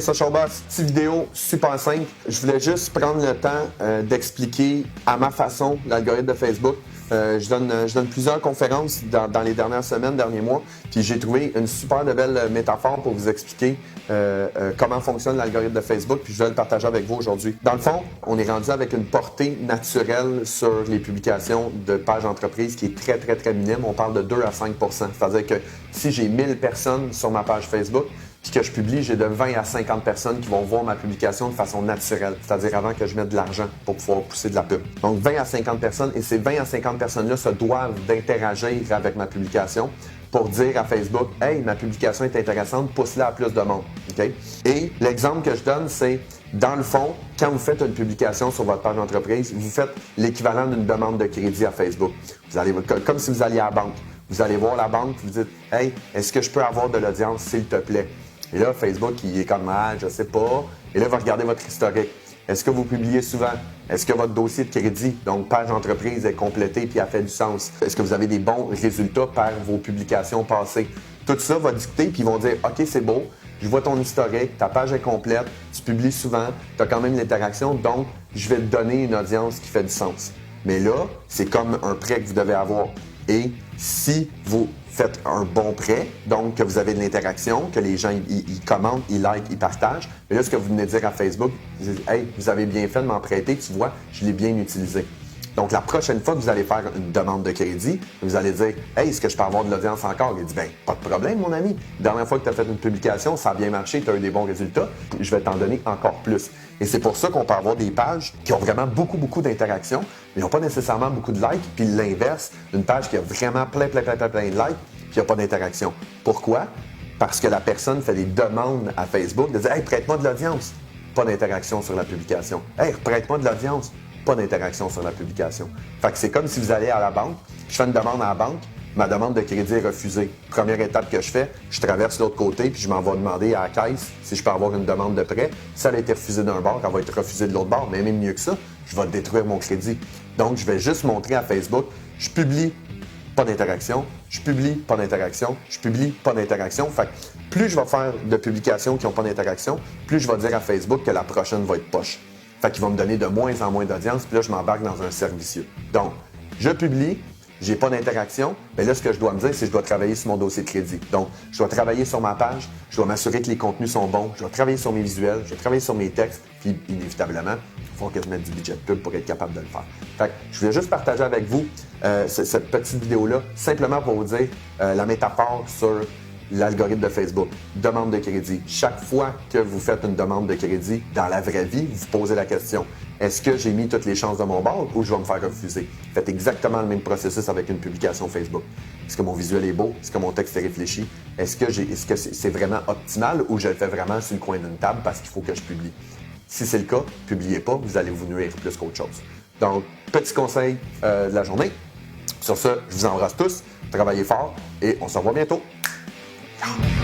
Social Boss, petite vidéo super simple. Je voulais juste prendre le temps d'expliquer à ma façon l'algorithme de Facebook. Je donne plusieurs conférences dans les dernières semaines, derniers mois, puis j'ai trouvé une super de belle métaphore pour vous expliquer comment fonctionne l'algorithme de Facebook, puis je vais le partager avec vous aujourd'hui. Dans le fond, on est rendu avec une portée naturelle sur les publications de pages entreprises qui est très, très, très minime. On parle de 2 à 5 %. C'est-à-dire que si j'ai 1000 personnes sur ma page Facebook, puis que je publie, j'ai de 20 à 50 personnes qui vont voir ma publication de façon naturelle, c'est-à-dire avant que je mette de l'argent pour pouvoir pousser de la pub. Donc 20 à 50 personnes, et ces 20 à 50 personnes-là se doivent d'interagir avec ma publication pour dire à Facebook « Hey, ma publication est intéressante, pousse-la à plus de monde. » Okay? Et l'exemple que je donne, c'est dans le fond, quand vous faites une publication sur votre page d'entreprise, vous faites l'équivalent d'une demande de crédit à Facebook. Vous allez, comme si vous alliez à la banque. Vous allez voir la banque, vous dites « Hey, est-ce que je peux avoir de l'audience, s'il te plaît? » Et là, Facebook, il est comme « je sais pas ». Et là, il va regarder votre historique. Est-ce que vous publiez souvent? Est-ce que votre dossier de crédit, donc page d'entreprise, est complété et a fait du sens? Est-ce que vous avez des bons résultats par vos publications passées? Tout ça va dicter, puis ils vont dire « OK, c'est beau, je vois ton historique, ta page est complète, tu publies souvent, tu as quand même l'interaction, donc je vais te donner une audience qui fait du sens. » Mais là, c'est comme un prêt que vous devez avoir. Et si vous faites un bon prêt, donc que vous avez de l'interaction, que les gens ils commentent, ils likent, ils partagent, mais là, ce que vous venez de dire à Facebook, vous dites « Hey, vous avez bien fait de m'en prêter, tu vois, je l'ai bien utilisé. » Donc, la prochaine fois que vous allez faire une demande de crédit, vous allez dire « Hey, est-ce que je peux avoir de l'audience encore? » Il dit « Ben, pas de problème, mon ami. La dernière fois que tu as fait une publication, ça a bien marché, tu as eu des bons résultats. Je vais t'en donner encore plus. » Et c'est pour ça qu'on peut avoir des pages qui ont vraiment beaucoup d'interactions, mais ils n'ont pas nécessairement beaucoup de likes. Puis l'inverse, une page qui a vraiment plein de likes, puis il n'y a pas d'interaction. Pourquoi? Parce que la personne fait des demandes à Facebook de dire « Hey, prête-moi de l'audience. » Pas d'interaction sur la publication. « Hey, prête-moi de l'audience. » Pas d'interaction sur la publication. Fait que c'est comme si vous allez à la banque, je fais une demande à la banque, ma demande de crédit est refusée. Première étape que je fais, je traverse l'autre côté puis je m'en vais demander à la caisse si je peux avoir une demande de prêt. Si elle a été refusée d'un bord, elle va être refusée de l'autre bord, mais même mieux que ça, je vais détruire mon crédit. Donc, je vais juste montrer à Facebook, je publie, pas d'interaction, je publie, pas d'interaction, je publie, pas d'interaction. Fait que plus je vais faire de publications qui n'ont pas d'interaction, plus je vais dire à Facebook que la prochaine va être poche. Fait qu'il va me donner de moins en moins d'audience, puis là, je m'embarque dans un cercle vicieux. Donc, je publie, j'ai pas d'interaction, mais là, ce que je dois me dire, c'est que je dois travailler sur mon dossier de crédit. Donc, je dois travailler sur ma page, je dois m'assurer que les contenus sont bons, je dois travailler sur mes visuels, je dois travailler sur mes textes, puis inévitablement, il faut que je mette du budget de pub pour être capable de le faire. Fait que je voulais juste partager avec vous cette petite vidéo-là, simplement pour vous dire la métaphore sur l'algorithme de Facebook. Demande de crédit. Chaque fois que vous faites une demande de crédit dans la vraie vie, vous posez la question, est-ce que j'ai mis toutes les chances de mon bord ou je vais me faire refuser? Faites exactement le même processus avec une publication Facebook. Est-ce que mon visuel est beau? Est-ce que mon texte est réfléchi? Est-ce que c'est vraiment optimal ou je le fais vraiment sur le coin d'une table parce qu'il faut que je publie? Si c'est le cas, publiez pas, vous allez vous nuire plus qu'autre chose. Donc, petit conseil de la journée. Sur ce, je vous embrasse tous, travaillez fort et on se revoit bientôt. Ciao!